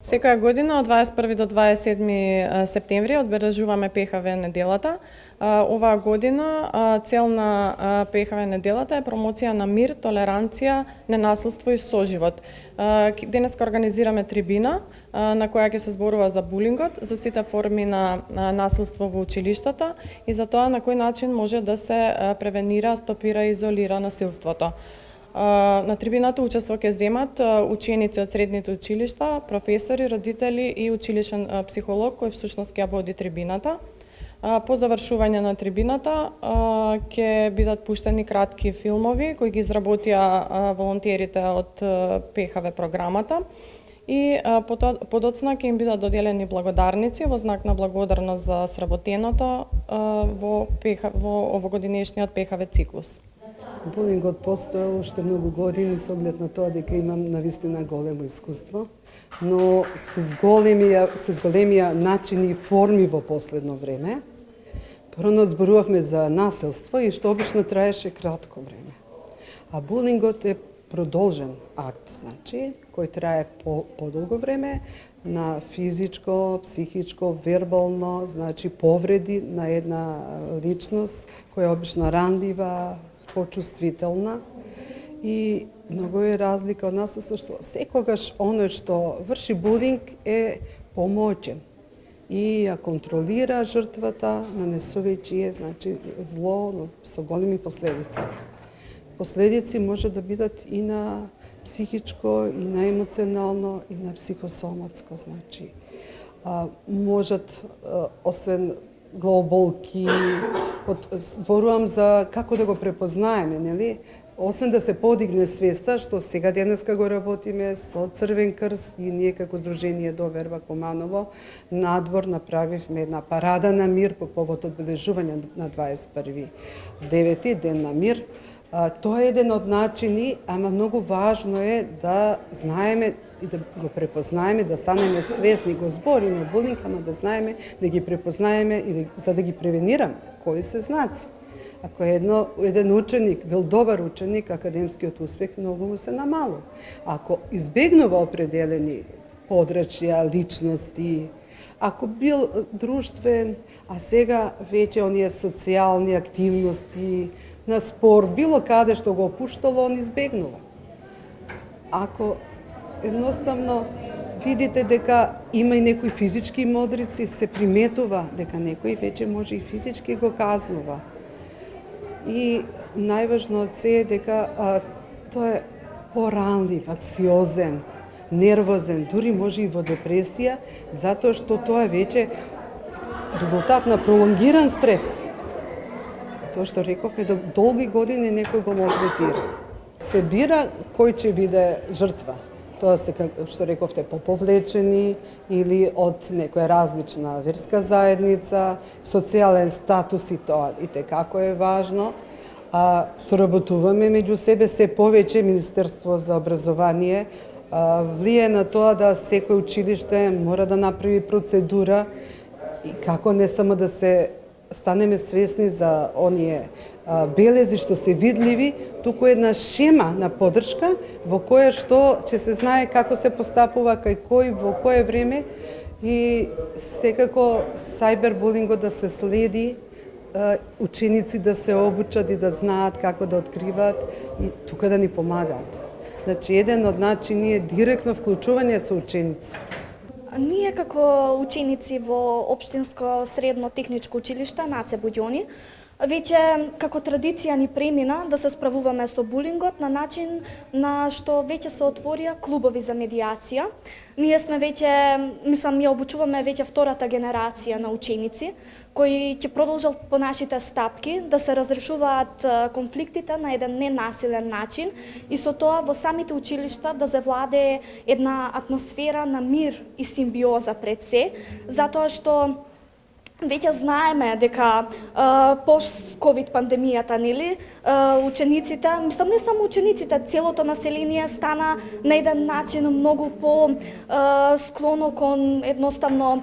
Секоја година од 21 до 27 септември одбележуваме ПХВ неделата. Оваа година цел на ПХВ неделата е промоција на мир, толеранција, ненасилство и соживот. Денеска организираме трибина на која ќе се зборува за булингот, за сите форми на насилство во училиштата и за тоа на кој начин може да се превенира, стопира и изолира насилството. На трибината учество ќе земат ученици од средните училишта, професори, родители и училишен психолог кој всушност ќе води трибината. По завршување на трибината ќе бидат пуштени кратки филмови кои ги изработија волонтерите од ПХВ програмата и подоцна ќе им бидат доделени благодарници во знак на благодарност за сработеното во овогодинешниот ПХВ циклус. Булингот постоел уште многу години со оглед на тоа дека имам навистина големо искуство, но се зголемија начини и форми во последно време. Прво зборувавме за насилство и што обично траеше кратко време. А булингот е продолжен акт, значи, кој трае подолго време на физичко, психичко, вербално, значи повреди на една личност која е обично ранлива, почувствителна и многу е разлика од насилство што секогаш оној што врши булинг е помоќен и ја контролира жртвата, нанесувајќи е значи зло, но со големи последици. Последици може да бидат и на психичко, и на емоционално, и на психосоматско, значи можат освен главоболки, зборувам за како да го препознаеме, нели? Освен да се подигне свеста, што сега денеска го работиме со Црвен крст и ние како Сдружение Доверба Куманово, надвор направивме една парада на мир по повод одбележување на 21.9. Ден на мир. Тоа е еден од начини, ама многу важно е да знаеме и да го препознаеме, да станеме свесни, го збориме булинг, ама да знаеме, да ги препознаеме и за да ги превенираме. Кои се знаци? Ако еден ученик бил добар ученик, академскиот успех многу му се намалува. Ако избегнува определени подрачја, личности, ако бил друштвен, а сега веќе оние социјални активности, на спорт, било каде што го опуштало, он избегнува. Ако едноставно видите дека има и некои физички модрици, се приметува дека некој веќе може и физички го казнува. И најважно од се е дека тој е поранлив, анксиозен, нервозен, дури може и во депресија, затоа што тоа е веќе резултат на пролонгиран стрес. Затоа што рековме до долги години некој го малтретира. Се бира кој ќе биде жртва. Тоа се, како што рековте, поповлечени или од некоја различна верска заедница, социјален статус и тоа и како е важно. Соработуваме меѓу себе се повеќе Министерство за образование влие на тоа да секој училиште мора да направи процедура и како не само да се станеме свесни за оние белези што се видливи, туку една шема на поддршка во која што ќе се знае како се постапува, кај кој, во кое време и секако сајбербулингот да се следи, ученици да се обучат и да знаат како да откриваат и тука да ни помагаат. Значи, еден од начини е директно вклучување со ученици. Ние како ученици во Општинско средно техничко училиште Наце Будјони веќе како традиција ни премина да се справуваме со булингот на начин на што веќе се отворија клубови за медиација. Ние сме веќе, ја обучуваме веќе втората генерација на ученици кои ќе продолжат по нашите стапки да се разрешуваат конфликтите на еден ненасилен начин и со тоа во самите училишта да завладее една атмосфера на мир и симбиоза пред се, затоа што веќе знаеме дека пост-ковид пандемијата, нели, учениците, мислам не само учениците, целото население стана на еден начин многу по склоно кон едноставно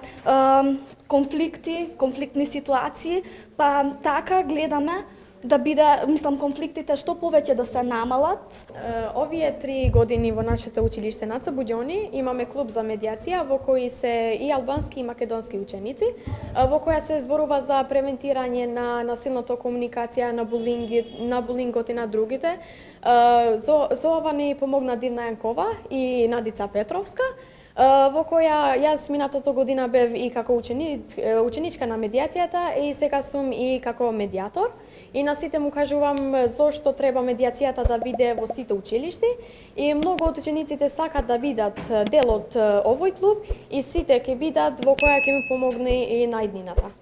конфликтни ситуации, па така гледаме да биде, мислам, конфликтите што повеќе да се намалат. Овие 3 години во нашето училиште Наца Буѓони имаме клуб за медиација во кој се и албански и македонски ученици, во која се зборува за превентирање на насилната комуникација, на булингот и на другите. За ова ни помогна Дивна Јанкова и Надица Петровска, во која јас минатата година бев и како ученичка на медиацијата и сега сум и како медиатор. И на сите му кажувам зошто треба медиацијата да биде во сите училишти и многу од учениците сакат да бидат дел од овој клуб и сите ќе бидат во која ќе ми помогне и наиднината.